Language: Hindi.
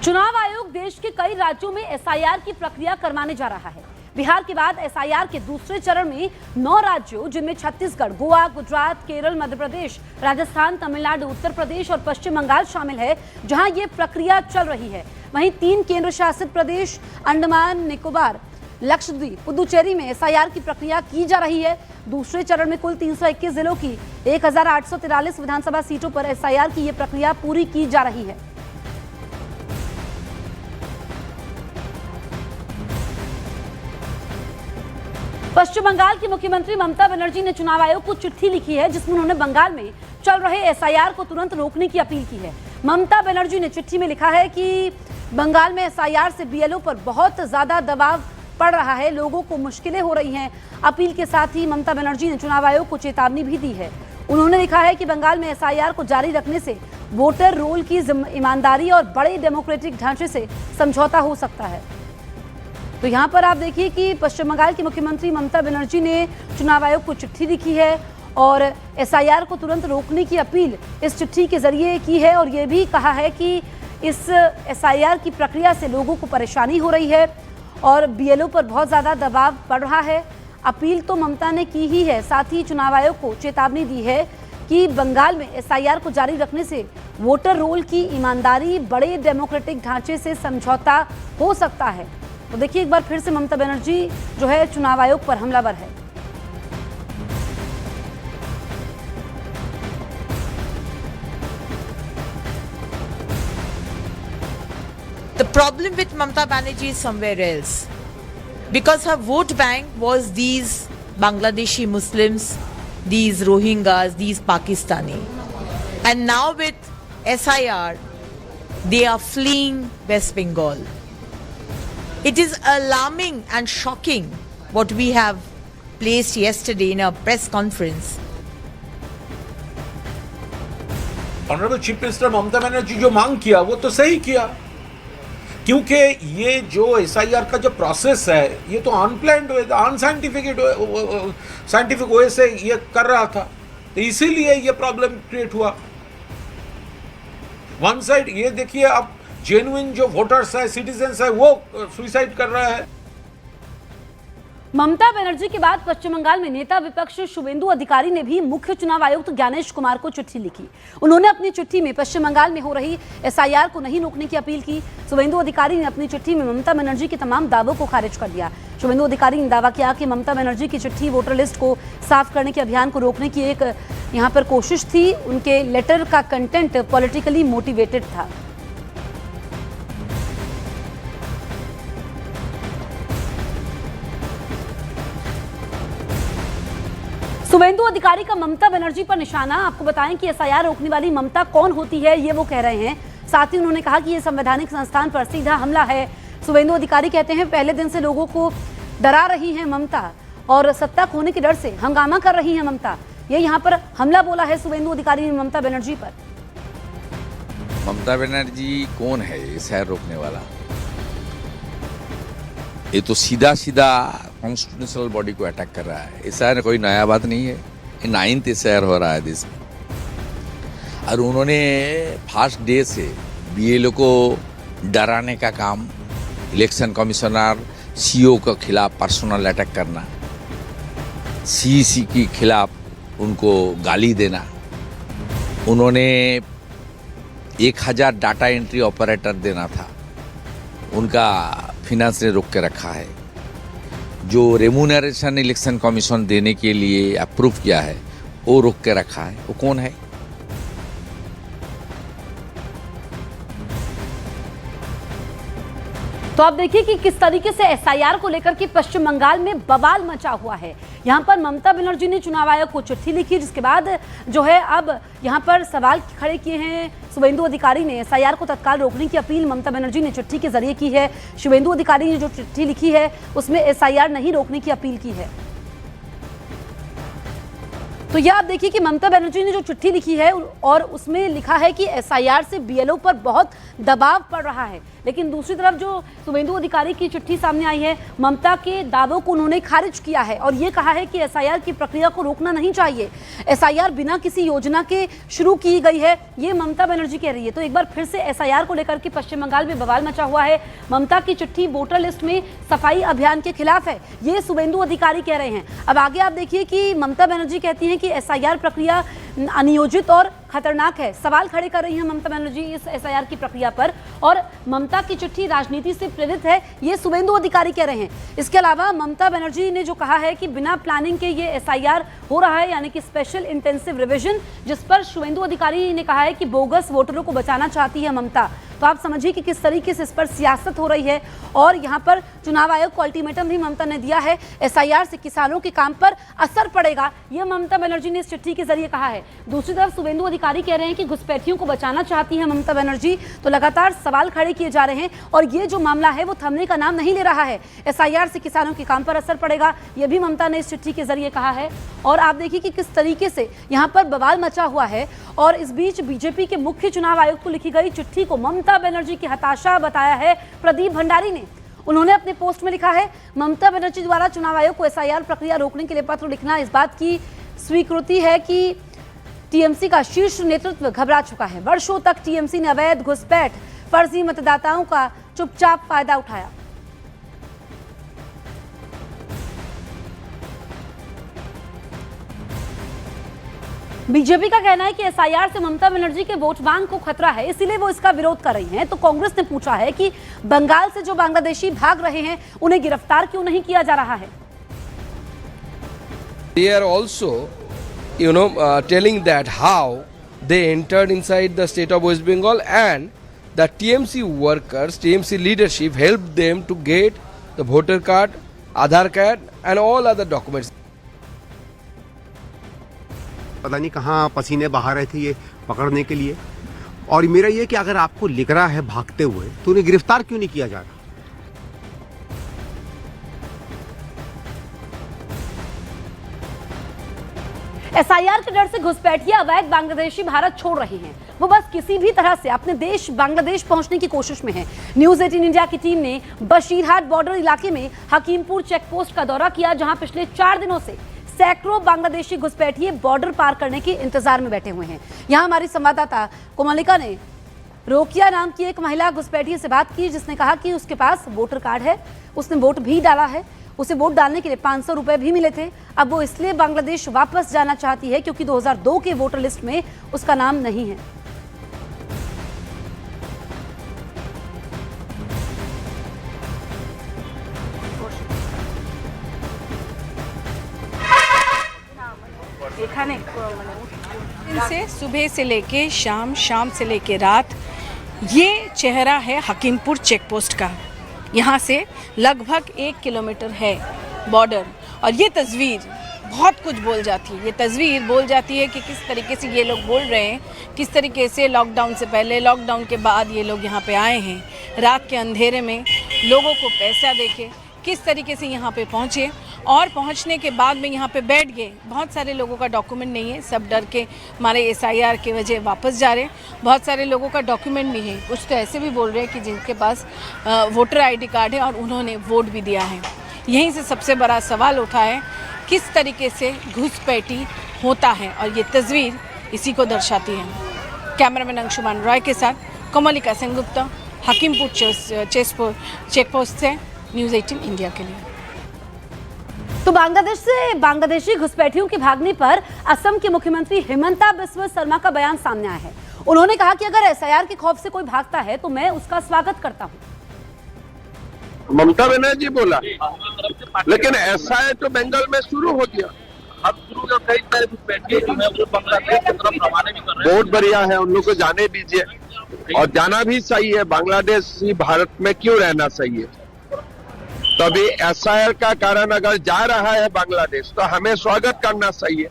चुनाव आयोग देश के कई राज्यों में एसआईआर की प्रक्रिया करवाने जा रहा है। बिहार के बाद एसआईआर के दूसरे चरण में 9 राज्यों जिनमें छत्तीसगढ़, गोवा, गुजरात, केरल, मध्य प्रदेश, राजस्थान, तमिलनाडु, उत्तर प्रदेश और पश्चिम बंगाल शामिल है, जहां ये प्रक्रिया चल रही है। वहीं 3 केंद्र शासित प्रदेश अंडमान निकोबार, लक्षद्वीप, पुदुचेरी में एसआईआर की प्रक्रिया की जा रही है। दूसरे चरण में कुल 321 जिलों की 1843 विधानसभा सीटों पर एसआईआर की ये प्रक्रिया पूरी की जा रही है। पश्चिम बंगाल की मुख्यमंत्री ममता बनर्जी ने चुनाव आयोग को चिट्ठी लिखी है, जिसमें उन्होंने बंगाल में चल रहे एसआईआर को तुरंत रोकने की अपील की है। ममता बनर्जी ने चिट्ठी में लिखा है कि बंगाल में एसआईआर से बीएलओ पर बहुत ज्यादा दबाव पड़ रहा है, लोगों को मुश्किलें हो रही हैं। अपील के साथ ही ममता बनर्जी ने चुनाव आयोग को चेतावनी भी दी है। उन्होंने लिखा है कि बंगाल में एसआईआर को जारी रखने से वोटर रोल की ईमानदारी और बड़े डेमोक्रेटिक ढांचे से समझौता हो सकता है। तो यहाँ पर आप देखिए कि पश्चिम बंगाल की मुख्यमंत्री ममता बनर्जी ने चुनाव आयोग को चिट्ठी लिखी है और एसआईआर को तुरंत रोकने की अपील इस चिट्ठी के जरिए की है और ये भी कहा है कि इस एसआईआर की प्रक्रिया से लोगों को परेशानी हो रही है और बीएलओ पर बहुत ज़्यादा दबाव पड़ रहा है। अपील तो ममता ने की ही है, साथ ही चुनाव आयोग को चेतावनी दी है कि बंगाल में एसआईआर को जारी रखने से वोटर रोल की ईमानदारी, बड़े डेमोक्रेटिक ढांचे से समझौता हो सकता है। तो देखिए एक बार फिर से ममता बनर्जी जो है चुनाव आयोग पर हमलावर है। The problem with Mamata Banerjee is somewhere else, because her vote bank was these Bangladeshi Muslims, these Rohingyas, these Pakistani, and now with SIR they are fleeing West Bengal. It is alarming and shocking what we have placed yesterday in a press conference. Honourable chief minister Mamata Banerjee जो मांग किया वो तो सही किया, क्योंकि ये जो एसआईआर का जो प्रोसेस है ये तो अनप्लान्ड साइंटिफिक वे से ये कर रहा था, तो इसीलिए ये प्रॉब्लम क्रिएट हुआ। वन साइड ये देखिए आप जेन्युइन जो वोटर्स है, सिटीजन्स है, वो सुसाइड कर रहा है। ममता बनर्जी के बाद पश्चिम बंगाल में नेता विपक्ष शुभेंदु अधिकारी ने भी मुख्य चुनाव आयुक्त ज्ञानेश कुमार को चिट्ठी लिखी। उन्होंने अपनी चिट्ठी में पश्चिम बंगाल में हो रही एसआईआर को नहीं रोकने की अपील की। शुभेंदु अधिकारी ने अपनी चिट्ठी में ममता बनर्जी के तमाम दावों को खारिज कर दिया। शुभेंदु अधिकारी ने दावा किया कि ममता बनर्जी की चिट्ठी वोटर लिस्ट को साफ करने के अभियान को रोकने की एक यहाँ पर कोशिश थी। उनके लेटर का कंटेंट पॉलिटिकली मोटिवेटेड था। शुभेंदु अधिकारी का ममता बनर्जी पर निशाना। आपको बताएं कि एसआईआर रोकने वाली ममता कौन होती है, ये वो कह रहे हैं। साथ ही उन्होंने कहा कि ये संवैधानिक संस्थान पर सीधा हमला है। शुभेंदु अधिकारी कहते हैं पहले दिन से लोगों को डरा रही हैं ममता और सत्ता खोने के डर से हंगामा कर रही हैं ममता। ये यहाँ पर हमला बोला है शुभेंदु अधिकारी ने ममता बनर्जी पर। ममता बनर्जी कौन है एसआईआर रोकने वाला? ये तो सीधा सीधा कॉन्स्टिट्यूशनल बॉडी को अटैक कर रहा है। एसआईआर कोई नया बात नहीं है, ये 9th एसआईआर हो रहा है देश में। और उन्होंने फर्स्ट डे से बीएलओ को डराने का काम, इलेक्शन कमिश्नर सीओ के खिलाफ पर्सनल अटैक करना, सीईसी के खिलाफ उनको गाली देना। उन्होंने 1000 डाटा एंट्री ऑपरेटर देना था, उनका फिनांस ने रोक के रखा है। जो रेम्यूनरेशन इलेक्शन कमीशन देने के लिए अप्रूव किया है वो रोक के रखा है। वो कौन है? तो आप देखिए कि किस तरीके से एसआईआर को लेकर के पश्चिम बंगाल में बवाल मचा हुआ है। यहाँ पर ममता बनर्जी ने चुनाव आयोग को चिट्ठी लिखी, जिसके बाद जो है अब यहाँ पर सवाल खड़े किए हैं। शुभेंदु अधिकारी ने एसआईआर को तत्काल रोकने की अपील ममता बनर्जी ने चिट्ठी के जरिए की है। शुभेंदु अधिकारी ने जो चिट्ठी लिखी है उसमें एसआईआर नहीं रोकने की अपील की है। तो यह आप देखिए कि ममता बनर्जी ने जो चिट्ठी लिखी है और उसमें लिखा है कि एसआईआर से बीएलओ पर बहुत दबाव पड़ रहा है, लेकिन दूसरी तरफ जो शुभेंदु अधिकारी की चिट्ठी सामने आई है, ममता के दावों को उन्होंने खारिज किया है और ये कहा है कि एसआईआर की प्रक्रिया को रोकना नहीं चाहिए। एसआईआर बिना किसी योजना के शुरू की गई है, ये ममता बनर्जी कह रही है। तो एक बार फिर से एसआईआर को लेकर के पश्चिम बंगाल में बवाल मचा हुआ है। ममता की चिट्ठी वोटर लिस्ट में सफाई अभियान के खिलाफ है, ये शुभेंदु अधिकारी कह रहे हैं। अब आगे आप देखिए कि ममता बनर्जी कहती हैं कि एसआईआर प्रक्रिया अनियोजित और खतरनाक है। सवाल खड़े कर रही हैं ममता बनर्जी इस एसआईआर की प्रक्रिया पर, और ममता की चिट्ठी राजनीति से प्रेरित है, ये शुभेंदु अधिकारी कह रहे हैं। इसके अलावा ममता बनर्जी ने जो कहा है कि बिना प्लानिंग के ये एसआईआर हो रहा है, यानी कि स्पेशल इंटेंसिव रिवीजन, जिस पर शुभेंदु अधिकारी ने कहा है कि बोगस वोटरों को बचाना चाहती है ममता। तो आप समझिए कि किस तरीके से इस पर सियासत हो रही है। और यहाँ पर चुनाव आयोग को अल्टीमेटम भी ममता ने दिया है, एसआईआर से किसानों के काम पर असर पड़ेगा, यह ममता बनर्जी ने इस चिट्ठी के जरिए कहा है। दूसरी तरफ शुभेंदु अधिकारी कह रहे हैं कि घुसपैठियों को बचाना चाहती है ममता बनर्जी। तो लगातार सवाल खड़े किए जा रहे हैं और ये जो मामला है वो थमने का नाम नहीं ले रहा है। एसआईआर से किसानों के काम पर असर पड़ेगा, यह भी ममता ने इस चिट्ठी के जरिए कहा है। और आप देखिए कि किस तरीके से यहाँ पर बवाल मचा हुआ है। और इस बीच बीजेपी के मुख्य चुनाव आयुक्त को लिखी गई चिट्ठी को ममता बनर्जी की हताशा बताया है प्रदीप भंडारी ने। उन्होंने अपने पोस्ट में लिखा है, ममता बनर्जी द्वारा चुनाव आयोग को एसआईआर प्रक्रिया रोकने के लिए पत्र लिखना इस बात की स्वीकृति है कि टीएमसी का शीर्ष नेतृत्व घबरा चुका है। वर्षों तक टीएमसी ने अवैध घुसपैठ, फर्जी मतदाताओं का चुपचाप फायदा उठाया। बीजेपी का कहना है कि एसआईआर से ममता बनर्जी के वोट बैंक को खतरा है, इसीलिए वो इसका विरोध कर रही हैं। तो कांग्रेस ने पूछा है कि बंगाल से जो बांग्लादेशी भाग रहे हैं उन्हें गिरफ्तार क्यों नहीं किया जा रहा है। They are also, telling that how they entered inside the state of West Bengal, and the TMC workers, TMC leadership helped them to get the voter card, Aadhaar card, and all other documents. पता नहीं कहाँ पसीने बहा रहे थे ये पकड़ने के लिए। और मेरा ये कि अगर आपको लिख रहा है भागते हुए तो उन्हें गिरफ्तार क्यों नहीं किया जा रहा। एसआईआर के डर से घुसपैठिए अवैध बांग्लादेशी भारत छोड़ रहे हैं। वो बस किसी भी तरह से अपने देश बांग्लादेश पहुंचने की कोशिश में है। न्यूज 18 इंडिया की टीम ने बशीरहाट बॉर्डर इलाके में हकीमपुर चेकपोस्ट का दौरा किया, जहां पिछले 4 दिनों से सैकड़ों बांग्लादेशी घुसपैठिए बॉर्डर पार करने के इंतजार में बैठे हुए हैं। यहां हमारी संवाददाता कोमलिका ने रोकिया नाम की एक महिला घुसपैठिए से बात की, जिसने कहा कि उसके पास वोटर कार्ड है, उसने वोट भी डाला है, उसे वोट डालने के लिए 500 रुपए भी मिले थे। अब वो इसलिए बांग्लादेश वापस जाना चाहती है क्योंकि 2002 के वोटर लिस्ट में उसका नाम नहीं है। दिन से सुबह से लेके शाम, शाम से लेके रात, ये चेहरा है हकीमपुर चेकपोस्ट का। यहाँ से लगभग 1 किलोमीटर है बॉर्डर, और ये तस्वीर बहुत कुछ बोल जाती है। ये तस्वीर बोल जाती है कि किस तरीके से ये लोग बोल रहे हैं, किस तरीके से लॉकडाउन से पहले, लॉकडाउन के बाद ये लोग यहाँ पे आए हैं, रात के अंधेरे में लोगों को पैसा देके किस तरीके से यहाँ पे पहुँचे, और पहुँचने के बाद में यहाँ पे बैठ गए। बहुत सारे लोगों का डॉक्यूमेंट नहीं है, सब डर के हमारे एसआईआर के वजह वापस जा रहे हैं। बहुत सारे लोगों का डॉक्यूमेंट भी है, कुछ तो ऐसे भी बोल रहे हैं कि जिनके पास वोटर आईडी कार्ड है और उन्होंने वोट भी दिया है। यहीं से सबसे बड़ा सवाल उठा है किस तरीके से घुसपैठी होता है, और ये तस्वीर इसी को दर्शाती है। कैमरामैन अंशुमान रॉय के साथ कोमलिका सेनगुप्ता, हकीमपुर चेकपोस्ट से न्यूज़ 18 इंडिया के लिए। तो बांग्लादेश से बांग्लादेशी घुसपैठियों के भागने पर असम के मुख्यमंत्री हिमंता बिस्वा शर्मा का बयान सामने आया है। उन्होंने कहा कि अगर एसआईआर के खौफ से कोई भागता है तो मैं उसका स्वागत करता हूं। ममता बनर्जी बोला, लेकिन ऐसा है तो बंगाल में शुरू हो गया। बहुत बढ़िया है, उन लोग को जाने दीजिए, और जाना भी सही है। बांग्लादेश ही भारत में क्यों रहना सही है। तो अभी एसआईआर का कारण अगर जा रहा है बांग्लादेश, तो हमें स्वागत करना सही है।